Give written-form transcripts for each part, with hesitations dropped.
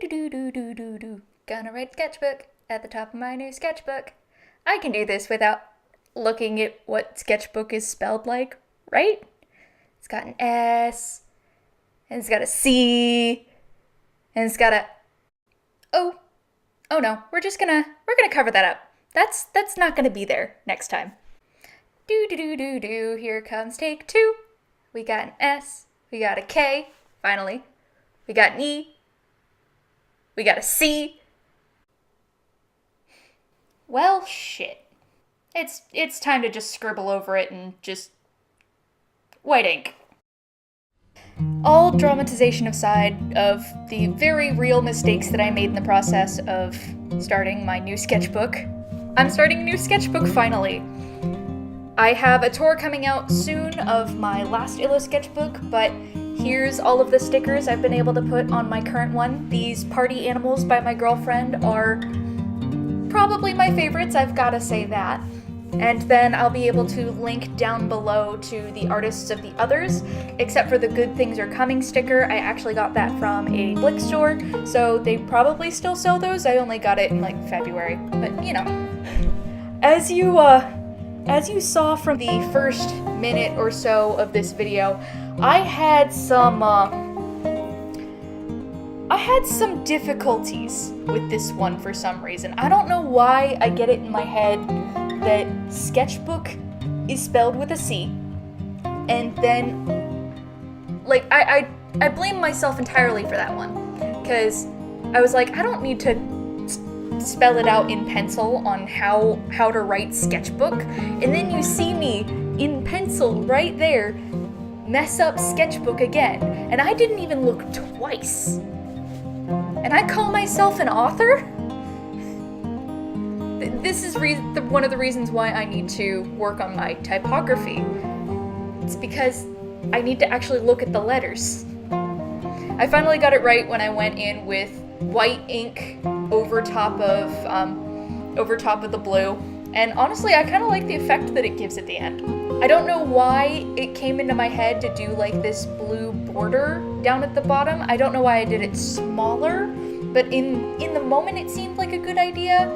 Do. Gonna write sketchbook at the top of my new sketchbook. I can do this without looking at what sketchbook is spelled like, right? It's got an S, and it's got a C, and it's got a... Oh no, we're gonna cover that up. That's not gonna be there next time. Do, here comes take two. We got an S, we got a K, finally. We got an E, we got a C. Well, shit. It's time to just scribble over it and just white ink. All dramatization aside of the very real mistakes that I made in the process of starting my new sketchbook, I'm starting a new sketchbook finally. I have a tour coming out soon of my last Illo sketchbook, but here's all of the stickers I've been able to put on my current one. These party animals by my girlfriend are probably my favorites, I've gotta say that. And then I'll be able to link down below to the artists of the others, except for the Good Things Are Coming sticker. I actually got that from a Blick store, so they probably still sell those. I only got it in like February, but you know. As you saw from the first minute or so of this video, I had some difficulties with this one for some reason. I don't know why I get it in my head that sketchbook is spelled with a C, and then, like, I blame myself entirely for that one, because I was like, I don't need to spell it out in pencil on how to write sketchbook, and then you see me in pencil right there mess up sketchbook again, and I didn't even look twice. And I call myself an author? This is one of the reasons why I need to work on my typography. It's because I need to actually look at the letters. I finally got it right when I went in with white ink over top of the blue, and honestly, I kind of like the effect that it gives at the end. I don't know why it came into my head to do like this blue border down at the bottom. I don't know why I did it smaller, but in the moment it seemed like a good idea.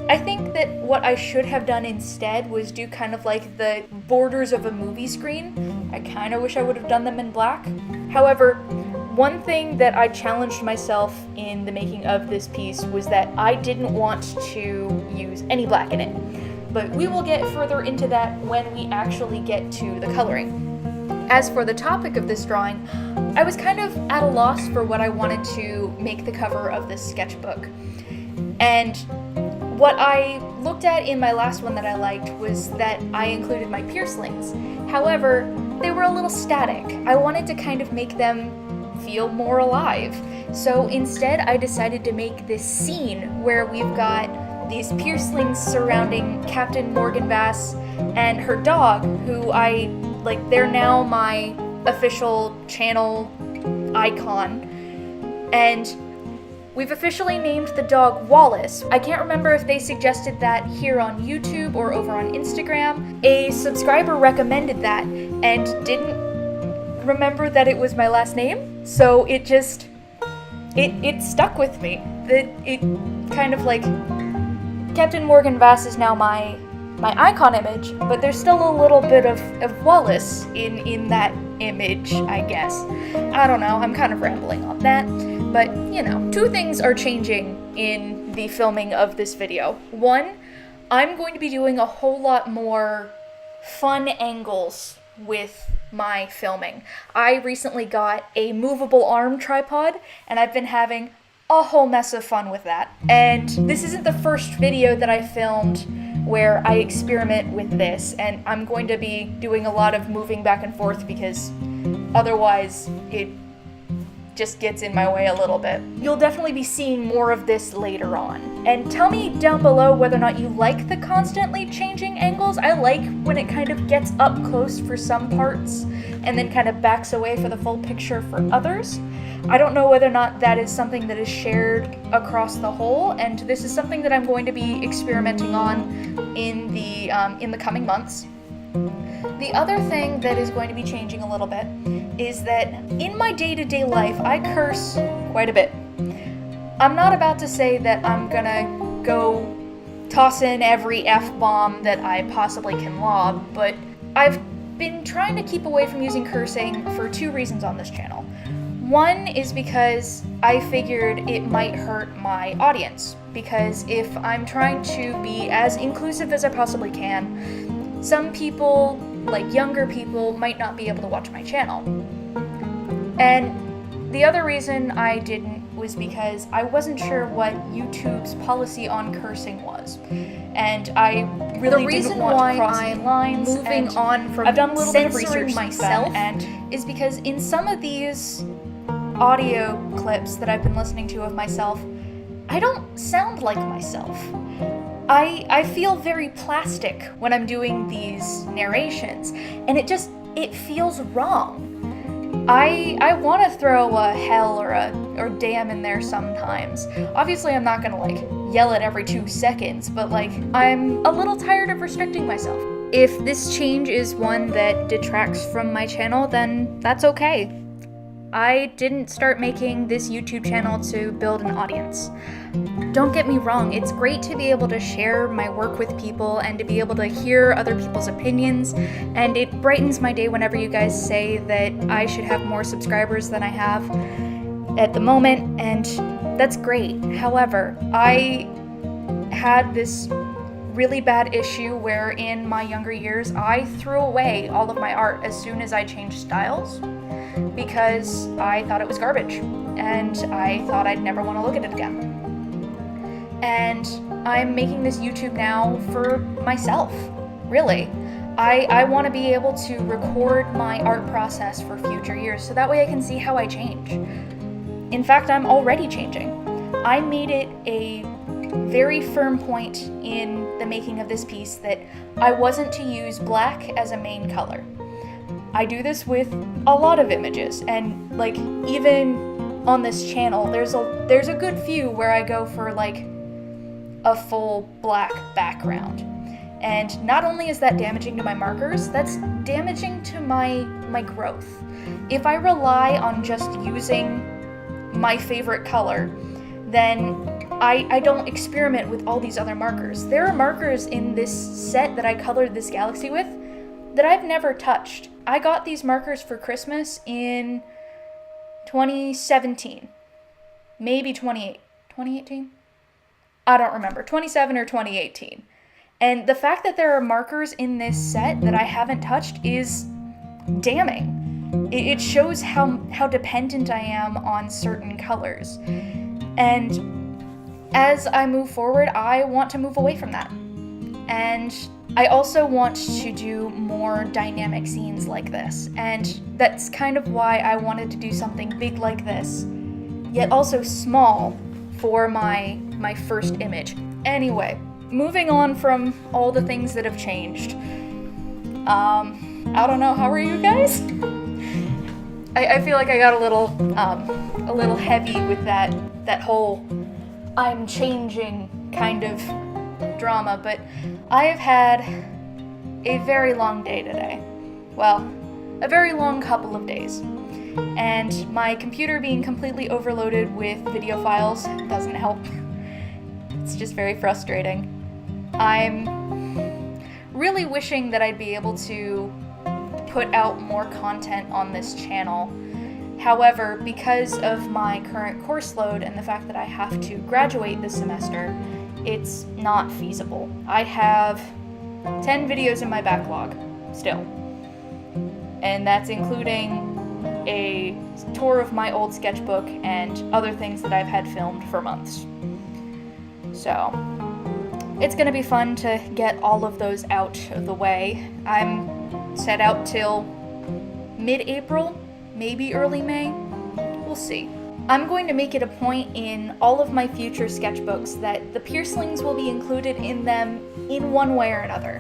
I think that what I should have done instead was do kind of like the borders of a movie screen. I kind of wish I would have done them in black. However, one thing that I challenged myself in the making of this piece was that I didn't want to use any black in it. But we will get further into that when we actually get to the coloring. As for the topic of this drawing, I was kind of at a loss for what I wanted to make the cover of this sketchbook. And what I looked at in my last one that I liked was that I included my piercings. However, they were a little static. I wanted to kind of make them feel more alive. So instead, I decided to make this scene where we've got these piercings surrounding Captain Morgan Bass and her dog, who they're now my official channel icon. And we've officially named the dog Wallace. I can't remember if they suggested that here on YouTube or over on Instagram. A subscriber recommended that and didn't remember that it was my last name, so it stuck with me. It kind of like, Captain Morgan Vass is now my icon image, but there's still a little bit of Wallace in that image, I guess. I don't know, I'm kind of rambling on that. But, you know, two things are changing in the filming of this video. One, I'm going to be doing a whole lot more fun angles with my filming. I recently got a movable arm tripod, and I've been having a whole mess of fun with that. And this isn't the first video that I filmed where I experiment with this, and I'm going to be doing a lot of moving back and forth because otherwise it just gets in my way a little bit. You'll definitely be seeing more of this later on. And tell me down below whether or not you like the constantly changing angles. I like when it kind of gets up close for some parts and then kind of backs away for the full picture for others. I don't know whether or not that is something that is shared across the whole, and this is something that I'm going to be experimenting on in the coming months. The other thing that is going to be changing a little bit is that in my day-to-day life, I curse quite a bit. I'm not about to say that I'm gonna go toss in every F-bomb that I possibly can lob, but I've been trying to keep away from using cursing for 2 reasons on this channel. One is because I figured it might hurt my audience, because if I'm trying to be as inclusive as I possibly can, some people, like younger people, might not be able to watch my channel. And the other reason I didn't was because I wasn't sure what YouTube's policy on cursing was, and I really didn't want to cross any lines. Moving on from, I've done a little bit of research myself, and is because in some of these audio clips that I've been listening to of myself, I don't sound like myself. I feel very plastic when I'm doing these narrations, and it feels wrong. I want to throw a hell or damn in there sometimes. Obviously, I'm not gonna like yell it every 2 seconds, but like I'm a little tired of restricting myself. If this change is one that detracts from my channel, then that's okay. I didn't start making this YouTube channel to build an audience. Don't get me wrong, it's great to be able to share my work with people and to be able to hear other people's opinions, and it brightens my day whenever you guys say that I should have more subscribers than I have at the moment, and that's great. However, I had this really bad issue where in my younger years I threw away all of my art as soon as I changed styles, because I thought it was garbage, and I thought I'd never want to look at it again. And I'm making this YouTube now for myself, really. I want to be able to record my art process for future years, so that way I can see how I change. In fact, I'm already changing. I made it a very firm point in the making of this piece that I wasn't to use black as a main color. I do this with a lot of images, and like even on this channel, there's a good few where I go for like a full black background. And not only is that damaging to my markers, that's damaging to my growth. If I rely on just using my favorite color, then I don't experiment with all these other markers. There are markers in this set that I colored this galaxy with that I've never touched. I got these markers for Christmas in 2017. Maybe 2018? I don't remember. 2017 or 2018. And the fact that there are markers in this set that I haven't touched is damning. It shows how dependent I am on certain colors. And as I move forward, I want to move away from that. And I also want to do more dynamic scenes like this, and that's kind of why I wanted to do something big like this, yet also small for my first image. Anyway, moving on from all the things that have changed. I don't know, how are you guys? I feel like I got a little heavy with that whole I'm changing kind of drama, but I have had a very long day today. Well, a very long couple of days. And my computer being completely overloaded with video files doesn't help. It's just very frustrating. I'm really wishing that I'd be able to put out more content on this channel. However, because of my current course load and the fact that I have to graduate this semester, it's not feasible. I have 10 videos in my backlog still, and that's including a tour of my old sketchbook and other things that I've had filmed for months. So it's gonna be fun to get all of those out of the way. I'm set out till mid-April, maybe early May. We'll see. I'm going to make it a point in all of my future sketchbooks that the piercings will be included in them in one way or another.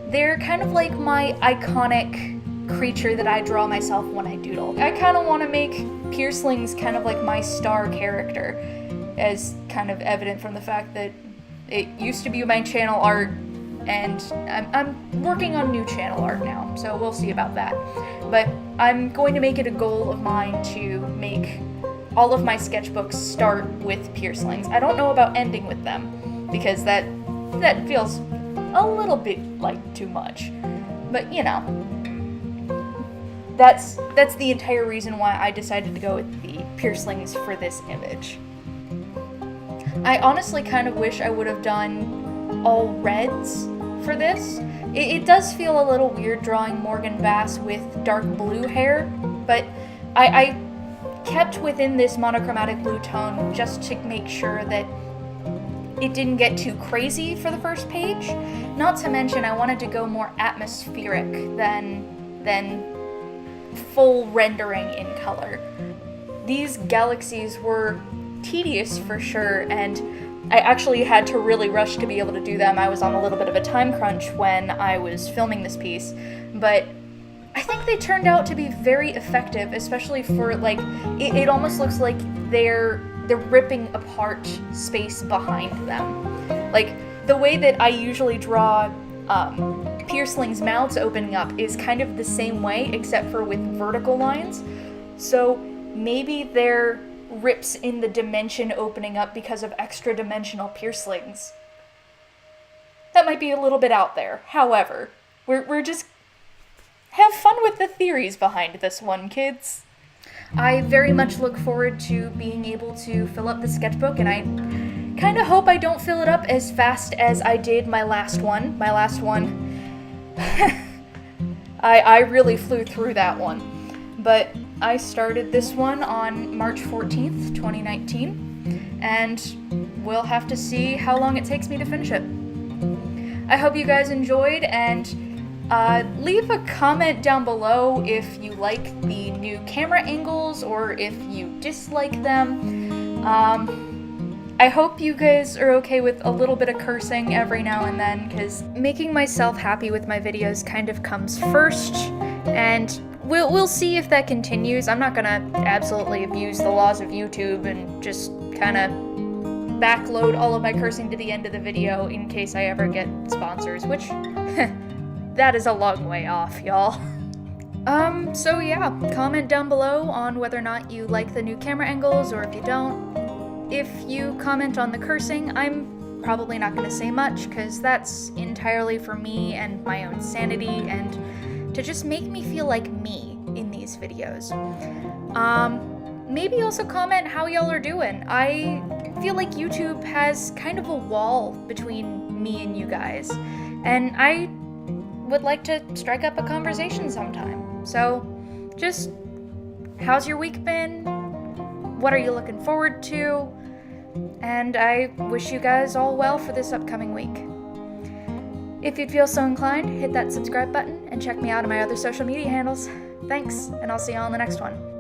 They're kind of like my iconic creature that I draw myself when I doodle. I kind of want to make piercings kind of like my star character, as kind of evident from the fact that it used to be my channel art, and I'm working on new channel art now, so we'll see about that. But I'm going to make it a goal of mine to make all of my sketchbooks start with piercings. I don't know about ending with them, because that feels a little bit like too much. But you know, that's the entire reason why I decided to go with the piercings for this image. I honestly kind of wish I would have done all reds for this. It does feel a little weird drawing Morgan Bass with dark blue hair, but I kept within this monochromatic blue tone just to make sure that it didn't get too crazy for the first page. Not to mention, I wanted to go more atmospheric than full rendering in color. These galaxies were tedious for sure, and I actually had to really rush to be able to do them. I was on a little bit of a time crunch when I was filming this piece, but I think they turned out to be very effective, especially for, like, it almost looks like they're ripping apart space behind them. Like, the way that I usually draw piercelings' mouths opening up is kind of the same way, except for with vertical lines. So maybe they're rips in the dimension opening up because of extra dimensional piercelings. That might be a little bit out there. However, we're just have fun with the theories behind this one, kids. I very much look forward to being able to fill up the sketchbook, and I kind of hope I don't fill it up as fast as I did my last one. I really flew through that one. But I started this one on March 14th, 2019, and we'll have to see how long it takes me to finish it. I hope you guys enjoyed, and leave a comment down below if you like the new camera angles or if you dislike them. I hope you guys are okay with a little bit of cursing every now and then, because making myself happy with my videos kind of comes first, and we'll see if that continues. I'm not gonna absolutely abuse the laws of YouTube and just kind of backload all of my cursing to the end of the video in case I ever get sponsors, which that is a long way off, y'all. So yeah, comment down below on whether or not you like the new camera angles, or if you don't. If you comment on the cursing, I'm probably not going to say much, because that's entirely for me and my own sanity, and to just make me feel like me in these videos. Maybe also comment how y'all are doing. I feel like YouTube has kind of a wall between me and you guys, and I would like to strike up a conversation sometime. So, just, how's your week been? What are you looking forward to? And I wish you guys all well for this upcoming week. If you'd feel so inclined, hit that subscribe button and check me out on my other social media handles. Thanks, and I'll see you all in the next one.